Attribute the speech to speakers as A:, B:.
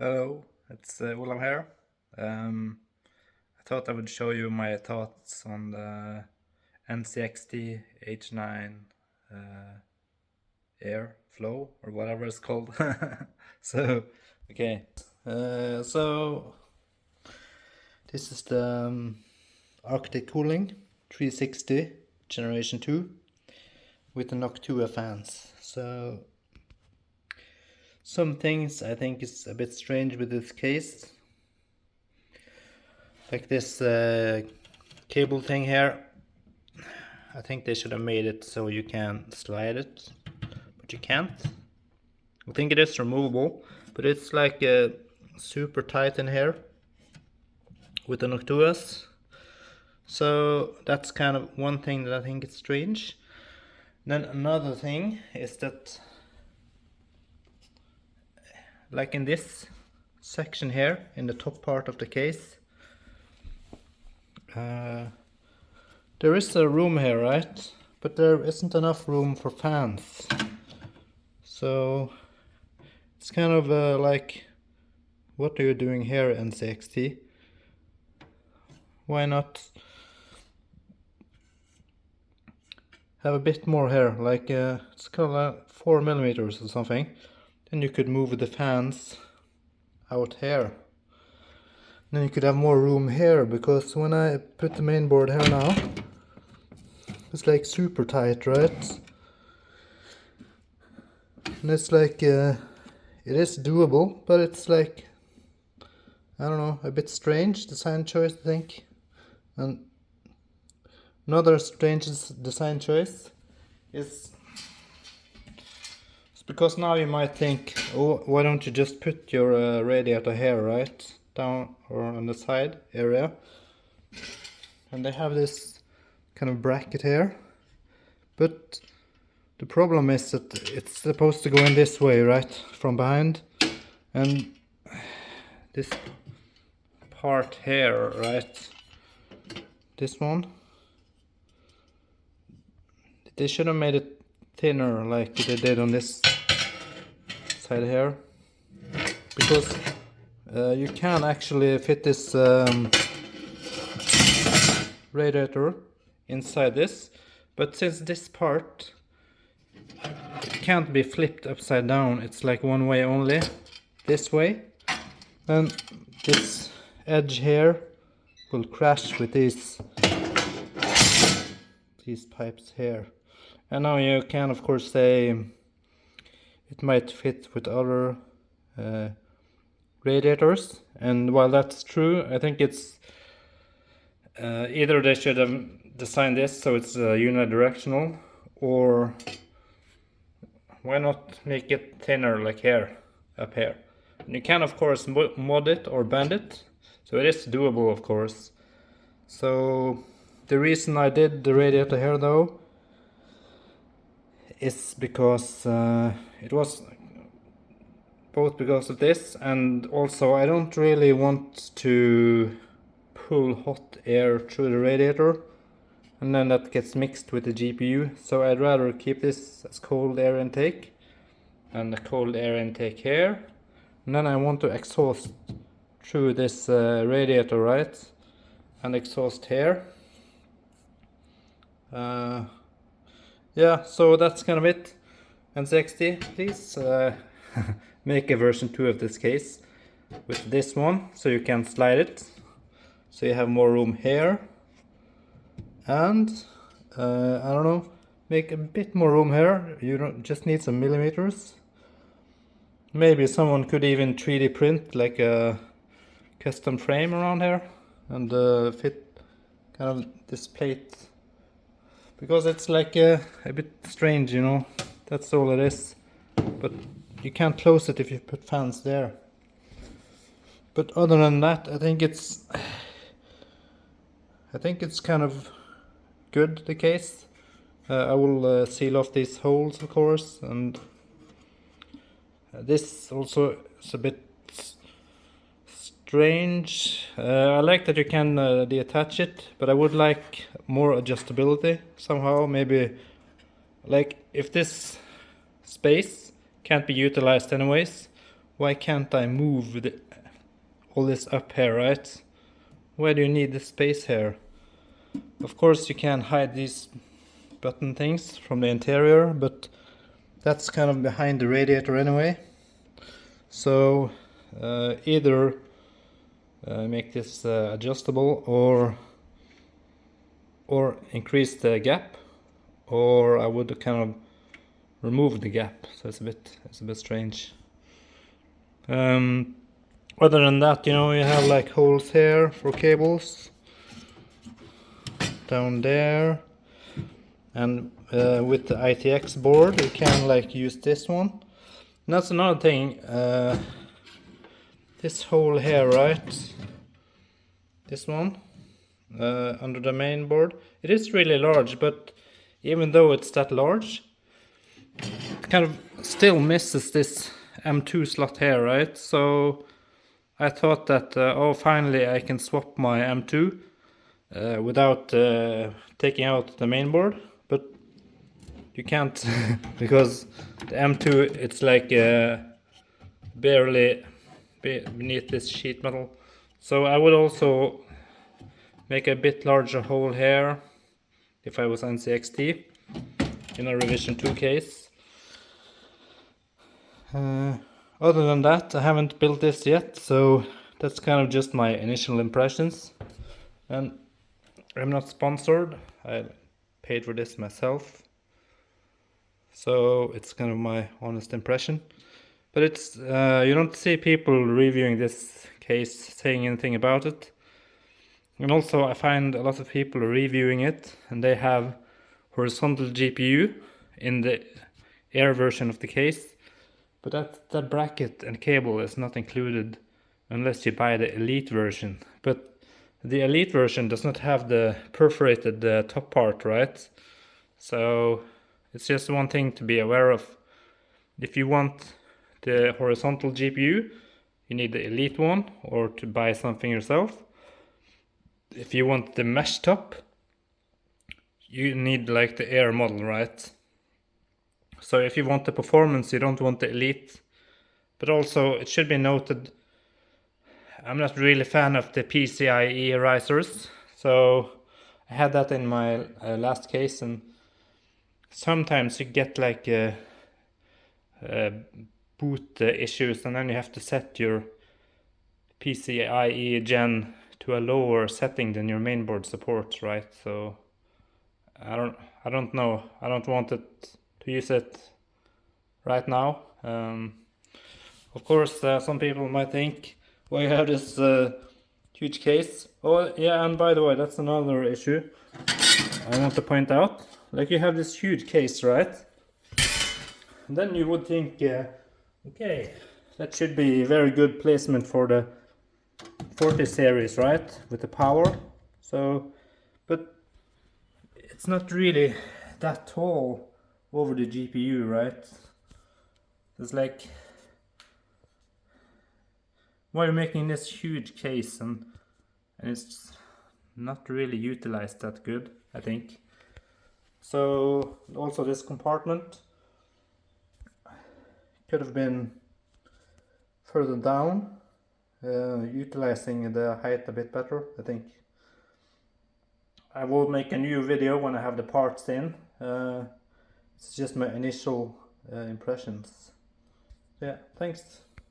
A: Hello, it's Olam here. I thought I would show you my thoughts on the NZXT H9 Air Flow or whatever it's called. So, okay. So this is the Arctic Cooling 360 Generation 2 with the Noctua fans. So some things I think is a bit strange with this case, like this cable thing here. I think they should have made it so you can slide it, but you can't. I think it is removable, but it's like super tight in here with the Noctuas. So that's kind of one thing that I think is strange. Then another thing is that, like in this section here in the top part of the case, there is a room here, right? But there isn't enough room for fans. So it's kind of like, what are you doing here, NZXT? Why not have a bit more here, like it's kind of 4mm or something? Then you could move the fans out here. Then you could have more room here, because when I put the main board here now, it's like super tight, right? And it's like, it is doable, but it's like, I don't know, a bit strange design choice, I think. And another strange design choice is because now you might think, oh, why don't you just put your radiator here, right? Down or on the side area. And they have this kind of bracket here. But the problem is that it's supposed to go in this way, right? From behind. And this part here, right? This one. They should have made it thinner like they did on this side here, because you can actually fit this radiator inside this, but since this part can't be flipped upside down, it's like one way only, this way, and this edge here will crash with these pipes here. And now you can of course say it might fit with other radiators, and while that's true, I think it's either they should have designed this so it's unidirectional, or why not make it thinner like here, up here. And you can of course mod it or bend it, so it is doable of course. So the reason I did the radiator here though is because it was both because of this, and also I don't really want to pull hot air through the radiator and then that gets mixed with the GPU, so I'd rather keep this as cold air intake, and the cold air intake here, and then I want to exhaust through this radiator, right, and exhaust here. Yeah, so that's kind of it. NZXT, please make a version 2 of this case with this one, so you can slide it, so you have more room here, and I don't know, make a bit more room here. You don't just need some millimeters. Maybe someone could even 3D print like a custom frame around here and fit kind of this plate, because it's like a bit strange, you know, that's all it is. But you can't close it if you put fans there. But other than that, I think it's kind of good, the case. I will seal off these holes of course, and this also is a bit strange. I like that you can detach it, but I would like more adjustability somehow. Maybe like if this space can't be utilized anyways, why can't I move all this up here, right? Why do you need the space here? Of course you can hide these button things from the interior, but that's kind of behind the radiator anyway. So either make this adjustable or increase the gap, or I would kind of remove the gap. So it's a bit strange. Other than that, you know, you have like holes here for cables down there, and with the ITX board you can like use this one. And that's another thing, this hole here, right, this one under the main board, it is really large, but even though it's that large, it kind of still misses this M2 slot here, right? So I thought that oh, finally I can swap my M2 without taking out the main board, but you can't because the M2, it's like barely beneath this sheet metal. So I would also make a bit larger hole here if I was NZXT in a revision 2 case. Other than that, I haven't built this yet, so that's kind of just my initial impressions. And I'm not sponsored, I paid for this myself, so it's kind of my honest impression. But it's you don't see people reviewing this case saying anything about it. And also I find a lot of people reviewing it and they have horizontal GPU in the Air version of the case, but that bracket and cable is not included unless you buy the Elite version. But the Elite version does not have the perforated top part, right? So it's just one thing to be aware of. If you want the horizontal GPU, you need the Elite one, or to buy something yourself. If you want the mesh top, you need like the Air model, right? So if you want the performance, you don't want the Elite. But also it should be noted, I'm not really a fan of the PCIe risers. So I had that in my last case, and sometimes you get like boot issues, and then you have to set your PCIe gen to a lower setting than your mainboard supports, right? So I don't know. I don't want it to use it right now. Of course, some people might think, well, you have this huge case. Oh yeah, and by the way, that's another issue I want to point out. Like, you have this huge case, right? And then you would think, okay, that should be very good placement for the 40 series, right? With the power. So, but it's not really that tall over the GPU, right? It's like, why are you making this huge case and it's not really utilized that good, I think. So also this compartment could have been further down, utilizing the height a bit better, I think. I will make a new video when I have the parts in. It's just my initial impressions. Yeah, thanks.